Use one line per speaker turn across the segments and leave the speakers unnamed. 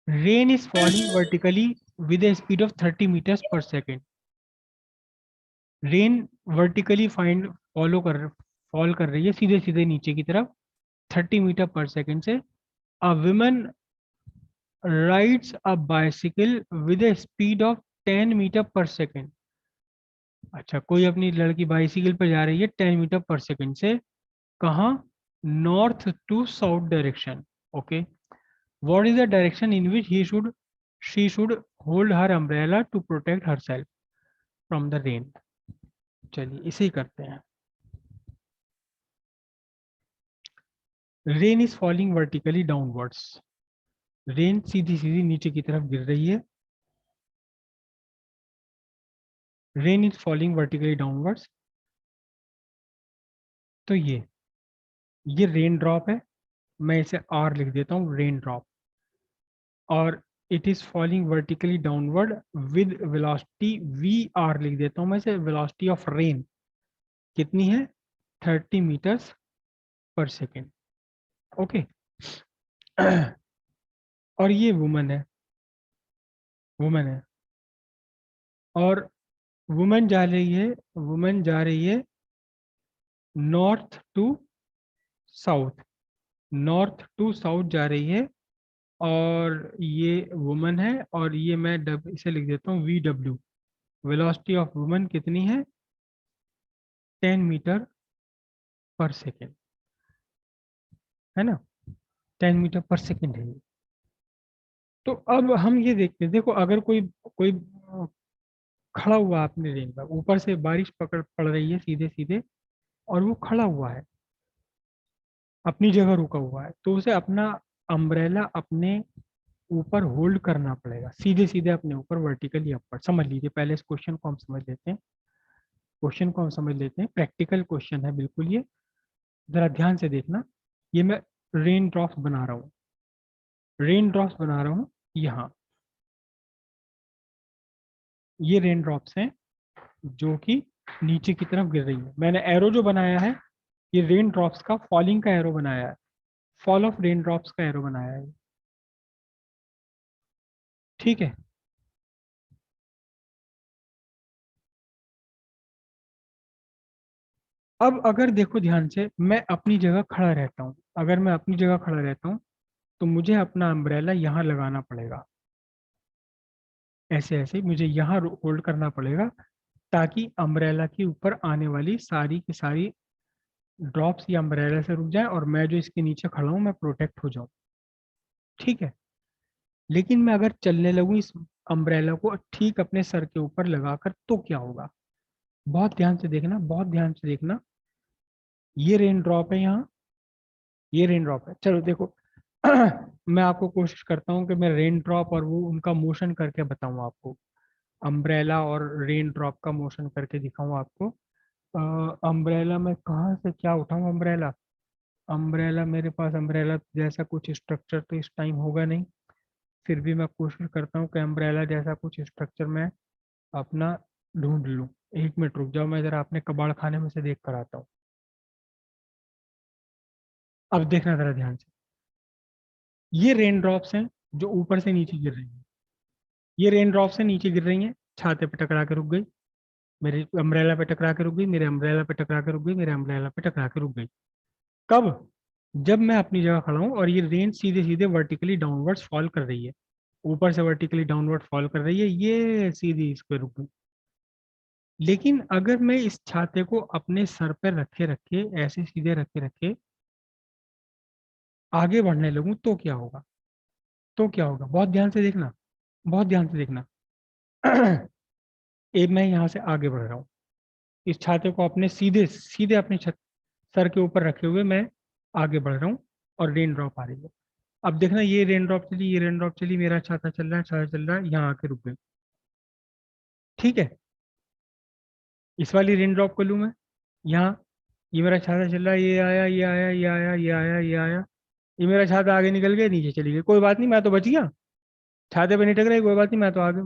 Rain is falling vertically with a speed of 30 metres per second. Rain vertically fall कर रही है सीधे सीधे नीचे की तरफ 30 मीटर पर सेकेंड से। A woman rides a bicycle with a speed of 10 metre per second. अच्छा, कोई अपनी लड़की बाइसिकल पर जा रही है 10 मीटर पर सेकेंड से, कहाँ? North to south direction. Okay, what is the direction in which he should she should hold her umbrella to protect herself from the rain? चलिए इसे ही करते हैं। Rain is falling vertically downwards. Rain सीधी सीधी नीचे की तरफ गिर रही है। Rain is falling vertically downwards. तो ये रेन ड्रॉप है, मैं इसे आर लिख देता हूँ, रेन ड्रॉप। और it is falling vertically downward with velocity V R लिख देता हूँ मैं इसे। वेलोसिटी ऑफ रेन कितनी है? 30 मीटर्स पर सेकेंड। ओके। और ये वुमन है और वुमन जा रही है north to south. North to south जा रही है। और ये वुमन है और ये मैं इसे लिख देता हूँ V W. Velocity of woman कितनी है? 10 मीटर पर सेकेंड, है ना? 10 मीटर पर सेकेंड है ये। तो अब हम ये देखते हैं, देखो अगर कोई कोई खड़ा हुआ है अपने रेन पर, ऊपर से बारिश पड़ रही है सीधे सीधे, और वो खड़ा हुआ है अपनी जगह रुका हुआ है, तो उसे अपना अम्ब्रेला अपने ऊपर होल्ड करना पड़ेगा, सीधे सीधे अपने ऊपर वर्टिकली अपर। समझ लीजिए, पहले इस क्वेश्चन को हम समझ लेते हैं। प्रैक्टिकल क्वेश्चन है बिल्कुल ये, जरा ध्यान से देखना। ये मैं रेन ड्रॉप्स बना रहा हूँ, यहाँ। ये रेन ड्रॉप्स हैं जो कि नीचे की तरफ गिर रही है। मैंने एरो जो बनाया है, ये रेन ड्रॉप्स का फॉलिंग का एरो बनाया है, फॉल ऑफ रेन ड्रॉप्स का एरो बनाया है। ठीक है। अब अगर देखो ध्यान से, मैं अपनी जगह खड़ा रहता हूँ, अगर मैं अपनी जगह खड़ा रहता हूँ तो मुझे अपना अम्ब्रेला यहाँ लगाना पड़ेगा। ऐसे ऐसे मुझे यहाँ होल्ड करना पड़ेगा, ताकि अम्ब्रेला के ऊपर आने वाली सारी की सारी ड्रॉप्स ये अम्ब्रेला से रुक जाए और मैं जो इसके नीचे खड़ा हूँ मैं प्रोटेक्ट हो जाऊँ। ठीक है। लेकिन मैं अगर चलने लगूँ इस अम्ब्रेला को ठीक अपने सर के ऊपर लगाकर, तो क्या होगा? बहुत ध्यान से देखना, बहुत ध्यान से देखना। ये रेन ड्रॉप है यहाँ, ये रेन ड्रॉप है। चलो देखो, मैं आपको कोशिश करता हूँ कि मैं रेन ड्रॉप और वो उनका मोशन करके बताऊँ आपको। अम्ब्रेला और रेन ड्रॉप का मोशन करके दिखाऊँ आपको। अम्ब्रेला में कहाँ से क्या उठाऊँ? अम्ब्रेला, मेरे पास अम्ब्रेला जैसा कुछ स्ट्रक्चर तो इस टाइम होगा नहीं। फिर भी मैं कोशिश करता हूँ कि अम्ब्रेला जैसा कुछ स्ट्रक्चर मैं अपना ढूंढ लूँ। 1 मिनट रुक जाओ, मैं जरा अपने कबाड़ खाने में से देख कर आता हूँ। अब देखना जरा ध्यान से, ये रेन ड्रॉप्स हैं जो ऊपर से नीचे गिर रही हैं। ये रेन ड्रॉप से नीचे गिर रही हैं, छाते पे टकरा के रुक गई, मेरे अम्ब्रेला पे टकरा के रुक गई, मेरे अम्ब्रेला पे टकरा के रुक गई, मेरे अम्ब्रेला पे टकरा के रुक गई। कब? जब मैं अपनी जगह खड़ा हूँ और ये रेन सीधे सीधे वर्टिकली डाउनवर्ड्स फॉल कर रही है, ऊपर से वर्टिकली डाउनवर्ड फॉल कर रही है, ये सीधी इस पे रुक गई। लेकिन अगर मैं इस छाते को अपने सर पर रखे रखे, ऐसे सीधे रखे रखे आगे बढ़ने लगूं, तो क्या होगा? बहुत ध्यान से देखना, बहुत ध्यान से देखना। मैं यहाँ से आगे बढ़ रहा हूँ, इस छाते को अपने सीधे सीधे अपने सर के ऊपर रखे हुए मैं आगे बढ़ रहा हूँ, और रेन ड्रॉप आ रही है। अब देखना, ये रेन ड्रॉप चली, ये रेन ड्रॉप चली, मेरा छाता चल रहा है, छाता चल रहा है, यहाँ आके रुक गई। ठीक है। इस वाली रेन ड्रॉप को लूँ मैं यहाँ, ये मेरा छाता चल रहा है, ये आया, ये आया, ये आया, ये आया, ये आया, ये मेरा छाता आगे निकल गया, नीचे चली गई, कोई बात नहीं, मैं तो बच गया। छाते पे नहीं टक रही, कोई बात नहीं, मैं तो आगे।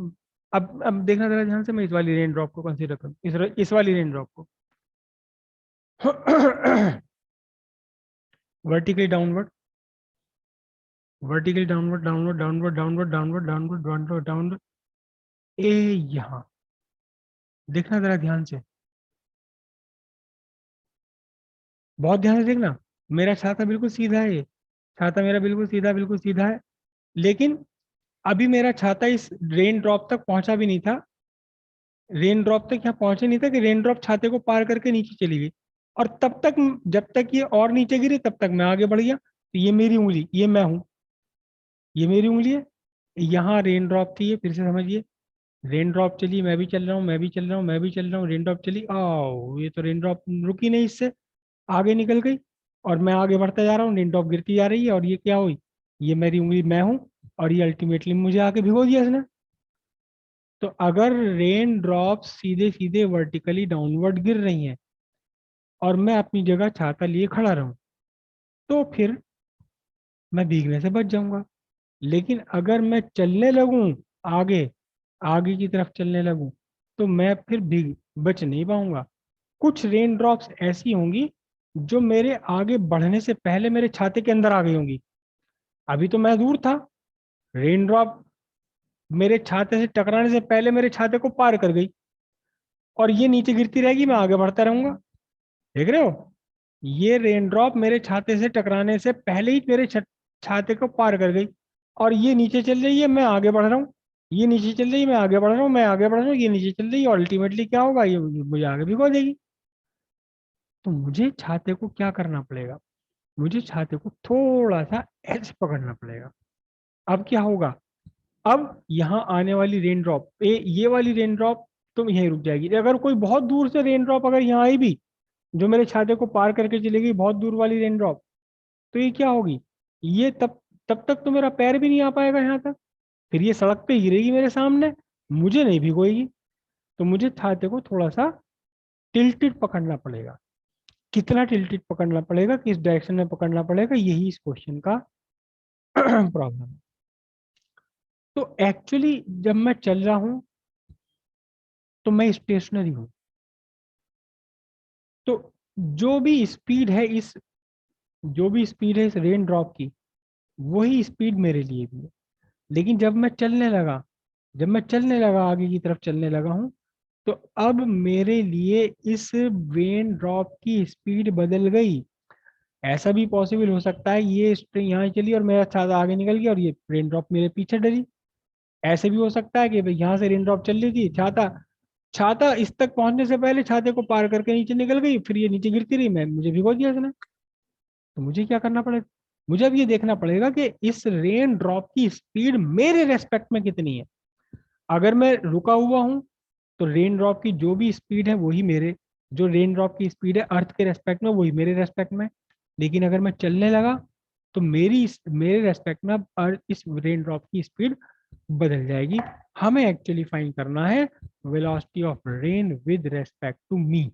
अब देखना जरा ध्यान से, मैं इस वाली रेन ड्रॉप को कंसीडर करूँ, इस वाली रेन ड्रॉप को। Vertically downward, vertically downward downward downward downward downward downward downward downward, ए यहाँ देखना जरा ध्यान से, बहुत ध्यान से देखना। मेरा छाता बिल्कुल सीधा है, ये छाता मेरा बिल्कुल सीधा है, लेकिन अभी मेरा छाता इस रेन ड्रॉप तक पहुंचा भी नहीं था, रेन ड्रॉप तक यहाँ पहुंचे नहीं था कि रेन ड्रॉप छाते को पार करके नीचे चली गई। और तब तक, जब तक ये और नीचे गिरी तब तक मैं आगे बढ़ गया। तो ये मेरी उंगली, ये मैं हूं, ये मेरी उंगली है। यहाँ रेन ड्रॉप थी, ये फिर से समझिए, रेन ड्रॉप चली, मैं भी चल रहा हूँ, मैं भी चल रहा हूँ, मैं भी चल रहा हूँ, रेन ड्रॉप चली, आओ ये तो रेन ड्रॉप रुकी नहीं, इससे आगे निकल गई। और मैं आगे बढ़ता जा रहा हूँ, रेन ड्रॉप गिरती जा रही है, और ये क्या हुई, ये मेरी उंगली मैं हूँ, और ये अल्टीमेटली मुझे आके भिगो दिया इसने। तो अगर रेन ड्रॉप सीधे सीधे वर्टिकली डाउनवर्ड गिर रही हैं और मैं अपनी जगह छाता लिए खड़ा रहूं, तो फिर मैं भीगने से बच जाऊंगा। लेकिन अगर मैं चलने लगूं, आगे आगे की तरफ चलने लगूं, तो मैं फिर भीग बच नहीं पाऊंगा। कुछ रेन ड्रॉप्स ऐसी होंगी जो मेरे आगे बढ़ने से पहले मेरे छाते के अंदर आ गई होंगी। अभी तो मैं दूर था, रेन ड्रॉप मेरे छाते से टकराने से पहले मेरे छाते को पार कर गई, और ये नीचे गिरती रहेगी, मैं आगे बढ़ता रहूंगा। देख रहे हो, ये रेन ड्रॉप मेरे छाते से टकराने से पहले ही मेरे छाते को पार कर गई, और ये नीचे चल रही है, मैं आगे बढ़ रहा हूँ। ये नीचे चल रही है, मैं आगे बढ़ रहा हूँ, मैं आगे बढ़ रहा हूँ, ये नीचे चल रही है, और अल्टीमेटली क्या होगा, ये मुझे आगे भिगो देगी। तो मुझे छाते को क्या करना पड़ेगा, मुझे छाते को थोड़ा सा एज पकड़ना पड़ेगा। अब क्या होगा, अब यहाँ आने वाली रेन ड्रॉप, ये वाली रेन ड्रॉप तो यहीं रुक जाएगी। अगर कोई बहुत दूर से रेन ड्रॉप अगर यहाँ आई भी, जो मेरे छाते को पार करके चलेगी, बहुत दूर वाली रेन ड्रॉप, तो ये क्या होगी, ये तब तब तक तो मेरा पैर भी नहीं आ पाएगा यहाँ तक, फिर ये सड़क पे गिरेगी मेरे सामने, मुझे नहीं भिगोएगी। तो मुझे छाते को थोड़ा सा टिल्टेड पकड़ना पड़ेगा। कितना टिल्टेड पकड़ना पड़ेगा, किस डायरेक्शन में पकड़ना पड़ेगा, यही इस क्वेश्चन का प्रॉब्लम है। तो एक्चुअली जब मैं चल रहा हूं तो मैं स्टेशनरी हूं, तो जो भी स्पीड है इस जो भी स्पीड है इस रेन ड्रॉप की, वही स्पीड मेरे लिए भी है। लेकिन जब मैं चलने लगा आगे की तरफ चलने लगा हूं, तो अब मेरे लिए इस रेन ड्रॉप की स्पीड बदल गई। ऐसा भी पॉसिबल हो सकता है ये स्ट्रिंग यहाँ चली और मेरा छाता आगे निकल गया और ये रेन ड्रॉप मेरे पीछे डली। ऐसे भी हो सकता है कि भाई यहाँ से रेन ड्रॉप चल रही थी, छाता छाता इस तक पहुंचने से पहले छाते को पार करके नीचे निकल गई, फिर ये नीचे गिरती रही, मैं मुझे भिगो दिया इसने। तो मुझे क्या करना पड़ेगा, मुझे अब ये देखना पड़ेगा कि इस रेन ड्रॉप की स्पीड मेरे रेस्पेक्ट में कितनी है। अगर मैं रुका हुआ हूं, तो रेन ड्रॉप की जो भी स्पीड है वही मेरे, जो रेन ड्रॉप की स्पीड है अर्थ के रेस्पेक्ट में वही मेरे रेस्पेक्ट में। लेकिन अगर मैं चलने लगा, तो मेरे रेस्पेक्ट में अब अर्थ इस रेन ड्रॉप की स्पीड बदल जाएगी। हमें एक्चुअली फाइंड करना है velocity of rain with respect to me,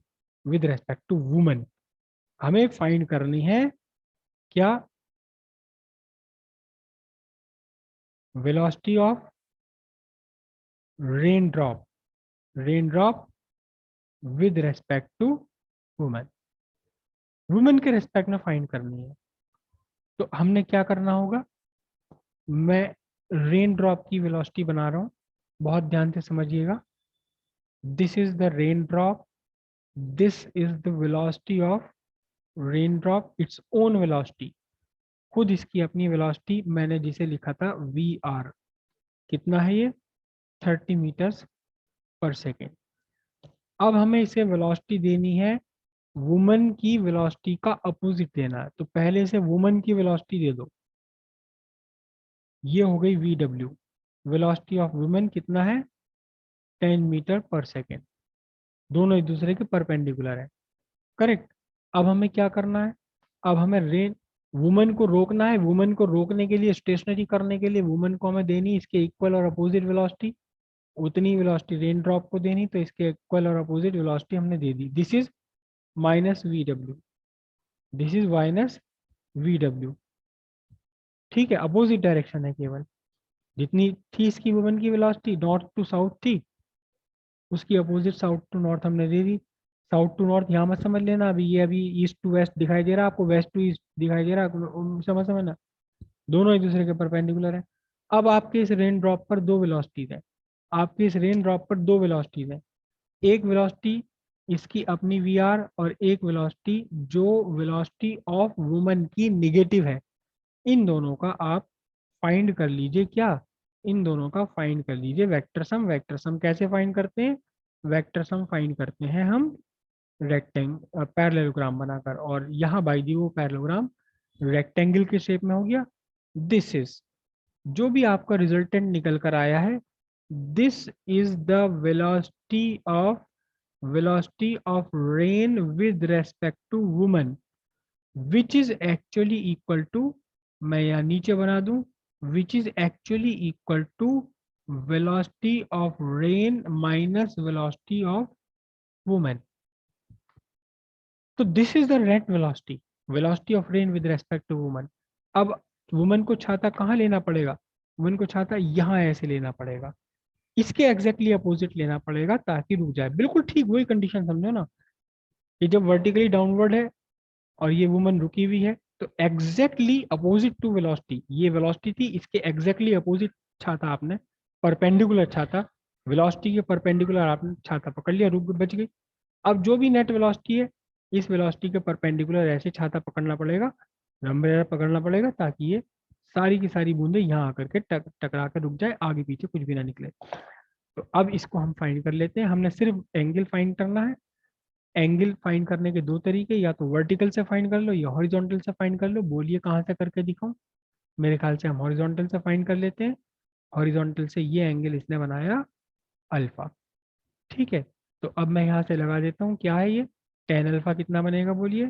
with respect to woman. हमें फाइंड करनी है क्या, velocity of rain drop, rain drop with respect to woman, woman के रेस्पेक्ट में फाइंड करनी है। तो हमने क्या करना होगा, मैं रेन ड्रॉप की वेलोसिटी बना रहा हूं, बहुत ध्यान से समझिएगा। This is the rain drop, this is the velocity of rain drop, its own velocity, खुद इसकी अपनी वेलोसिटी, मैंने जिसे लिखा था वी आर। कितना है ये, 30 मीटर्स पर सेकेंड। अब हमें इसे वेलोसिटी देनी है, वुमन की वेलोसिटी का अपोजिट देना है। तो पहले से वुमन की वेलोसिटी दे दो, ये हो गई V W. Velocity of women कितना है, 10 मीटर पर सेकेंड। दोनों एक दूसरे के परपेंडिकुलर है, करेक्ट। अब हमें क्या करना है, अब हमें रेन वुमन को रोकना है। वुमन को रोकने के लिए, स्टेशनरी करने के लिए वुमन को हमें देनी इसके इक्वल और अपोजिट वेलोसिटी, उतनी वेलोसिटी रेन ड्रॉप को देनी, तो इसके इक्वल और अपोजिट वेलोसिटी हमने दे दी। This is minus V W, this is minus V W. ठीक है, अपोजिट डायरेक्शन है केवल, जितनी थी इसकी वुमन की वेलोसिटी नॉर्थ टू साउथ थी, उसकी अपोजिट साउथ टू नॉर्थ हमने दे दी। साउथ टू नॉर्थ यहाँ मत समझ लेना, अभी ये अभी ईस्ट टू वेस्ट दिखाई दे रहा है आपको, वेस्ट टू ईस्ट दिखाई दे रहा है, समझना। दोनों एक दूसरे के परपेंडिकुलर है। अब आपके इस रेन ड्रॉप पर दो वेलोसिटीज है, आपके इस रेन ड्रॉप पर दो वेलोसिटीज है, एक वेलोसिटी इसकी अपनी वी आर और एक वेलोसिटी जो वेलोसिटी ऑफ वुमन की निगेटिव है। इन दोनों का आप फाइंड कर लीजिए, क्या, इन दोनों का फाइंड कर लीजिए वेक्टर सम। वेक्टर सम कैसे फाइंड करते हैं? वेक्टर सम फाइंड करते हैं हम पैरेललोग्राम बनाकर, और यहाँ बाई दी वो पैरेललोग्राम रेक्टेंगल के शेप में हो गया। दिस इज, जो भी आपका रिजल्टेंट निकल कर आया है, this is the velocity of rain with respect to woman which is actually equal to, मैं यहाँ नीचे बना दूं, which is actually equal to velocity of rain minus velocity of woman। तो this is the net velocity, velocity of rain with respect to woman. अब woman को छाता कहाँ लेना पड़ेगा? वुमन को छाता यहाँ ऐसे लेना पड़ेगा, इसके एग्जैक्टली अपोजिट लेना पड़ेगा ताकि रुक जाए। बिल्कुल ठीक वही कंडीशन समझो ना, ये जब वर्टिकली डाउनवर्ड है और ये वुमन रुकी हुई है, तो एग्जैक्टली अपोजिट टू वेलोसिटी, ये वेलोसिटी थी, इसके एग्जैक्टली अपोजिट छाता आपने, परपेंडिकुलर छाता, वेलोसिटी के परपेंडिकुलर आपने छाता पकड़ लिया, रुक बच गई। अब जो भी नेट वेलोसिटी है, इस वेलोसिटी के परपेंडिकुलर ऐसे छाता पकड़ना पड़ेगा, अम्ब्रेला पकड़ना पड़ेगा, ताकि ये सारी की सारी बूंदे यहाँ आकर के टकरा कर रुक जाए, आगे पीछे कुछ भी ना निकले। तो अब इसको हम फाइंड कर लेते हैं। हमने सिर्फ एंगल फाइंड करना है। एंगल फाइंड करने के दो तरीके, या तो वर्टिकल से फाइंड कर लो या हॉरिजॉन्टल से फाइंड कर लो। बोलिए कहाँ से करके दिखाऊं? मेरे ख्याल से हम हॉरिजॉन्टल से फाइंड कर लेते हैं। हॉरिजॉन्टल से ये एंगल इसने बनाया अल्फा, ठीक है। तो अब मैं यहाँ से लगा देता हूँ, क्या है ये, टेन अल्फा कितना बनेगा बोलिए,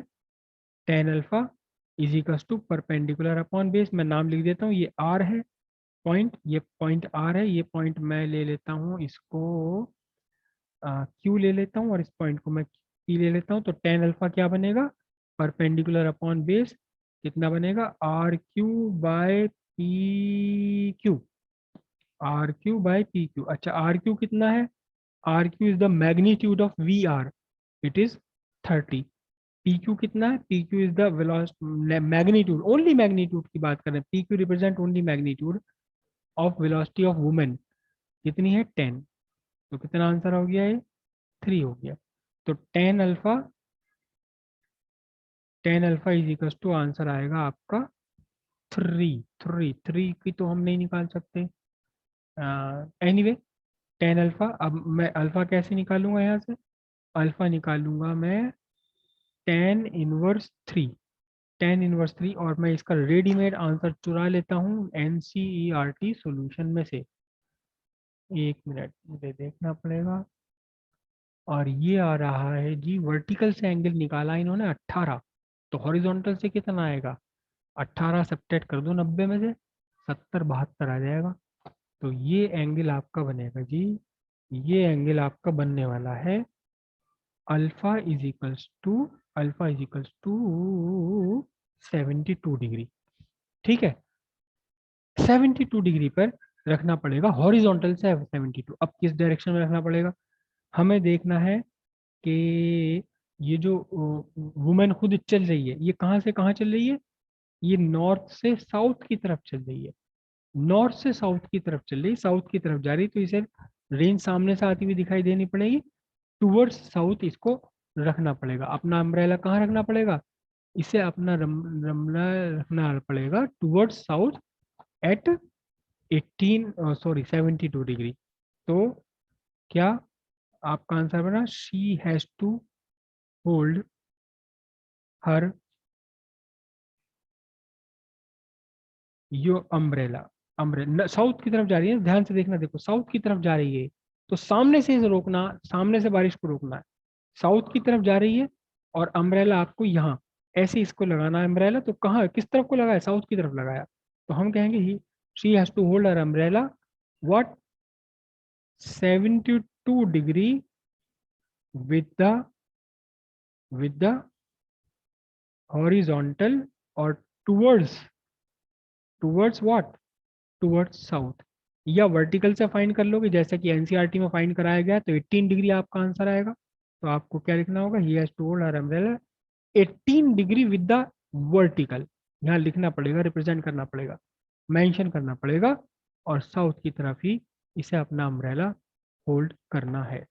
tan alpha is equals to perpendicular upon base, मैं नाम लिख देता हूँ, ये आर है पॉइंट, ये पॉइंट आर है, ये पॉइंट मैं ले लेता हूँ इसको क्यू ले लेता हूँ, और इस पॉइंट को मैं पी ले लेता हूँ। तो टेन अल्फा क्या बनेगा, परपेंडिकुलर अपॉन बेस कितना बनेगा, R Q by P Q, R Q by P Q. अच्छा आर क्यू कितना है, R Q is the magnitude of V R, it is 30। P Q कितना है, P Q is the magnitude, only magnitude की बात कर रहे हैं, P Q represent only magnitude of velocity of women, कितनी है 10। तो कितना आंसर हो गया, ये 3 हो गया। तो tan alpha is equal to answer आएगा आपका 3 की तो हम नहीं निकाल सकते। एनीवे टेन अल्फा, अब मैं अल्फा कैसे निकालूंगा यहाँ से, अल्फा निकालूंगा मैं टेन इनवर्स थ्री, और मैं इसका रेडीमेड आंसर चुरा लेता हूँ NCERT सॉल्यूशन में से। एक मिनट मुझे देखना पड़ेगा, और ये आ रहा है जी, वर्टिकल से एंगल निकाला इन्होंने 18, तो हॉरिजॉन्टल से कितना आएगा, 18 सब्ट्रैक्ट कर दो 90 में से, 70 72 आ जाएगा। तो ये एंगल आपका बनेगा जी, ये एंगल आपका बनने वाला है alpha is equals to, alpha is equals to 72 degree, ठीक है। 72 डिग्री पर रखना पड़ेगा हॉरिजॉन्टल से 72। अब किस डायरेक्शन में रखना पड़ेगा, हमें देखना है कि ये जो वुमेन खुद चल रही है, ये कहाँ से कहाँ चल रही है, ये नॉर्थ से साउथ की तरफ चल रही है, नॉर्थ से साउथ की तरफ चल रही है, साउथ की तरफ जा रही है, तो इसे रेंज सामने से आती हुई दिखाई देनी पड़ेगी, टूवर्ड्स साउथ इसको रखना पड़ेगा। अपना अम्ब्रेला कहाँ रखना पड़ेगा, इसे अपना रमला रखना पड़ेगा टूवर्ड्स साउथ एट 72 डिग्री। तो क्या आपका आंसर बना, she has to hold her your umbrella, umbrella south की तरफ जा रही है, ध्यान से देखना, देखो साउथ की तरफ जा रही है, तो सामने से इसे रोकना, सामने से बारिश को रोकना है, साउथ की तरफ जा रही है, और अम्ब्रेला आपको यहाँ ऐसे इसको लगाना है अम्ब्रेला, तो कहाँ किस तरफ को लगाया, साउथ की तरफ लगाया, तो हम कहेंगे he she has to hold her umbrella what 72 degree with the horizontal, और towards towards what, towards south. या वर्टिकल से फाइंड कर लोगे जैसा कि एनसीईआरटी में फाइंड कराया गया, तो 18 डिग्री आपका आंसर आएगा। तो आपको क्या लिखना होगा, he has to hold her umbrella 18 degree with the vertical, यहाँ लिखना पड़ेगा, रिप्रेजेंट करना पड़ेगा, मेंशन करना पड़ेगा, और साउथ की तरफ ही इसे अपना अम्ब्रेला होल्ड करना है।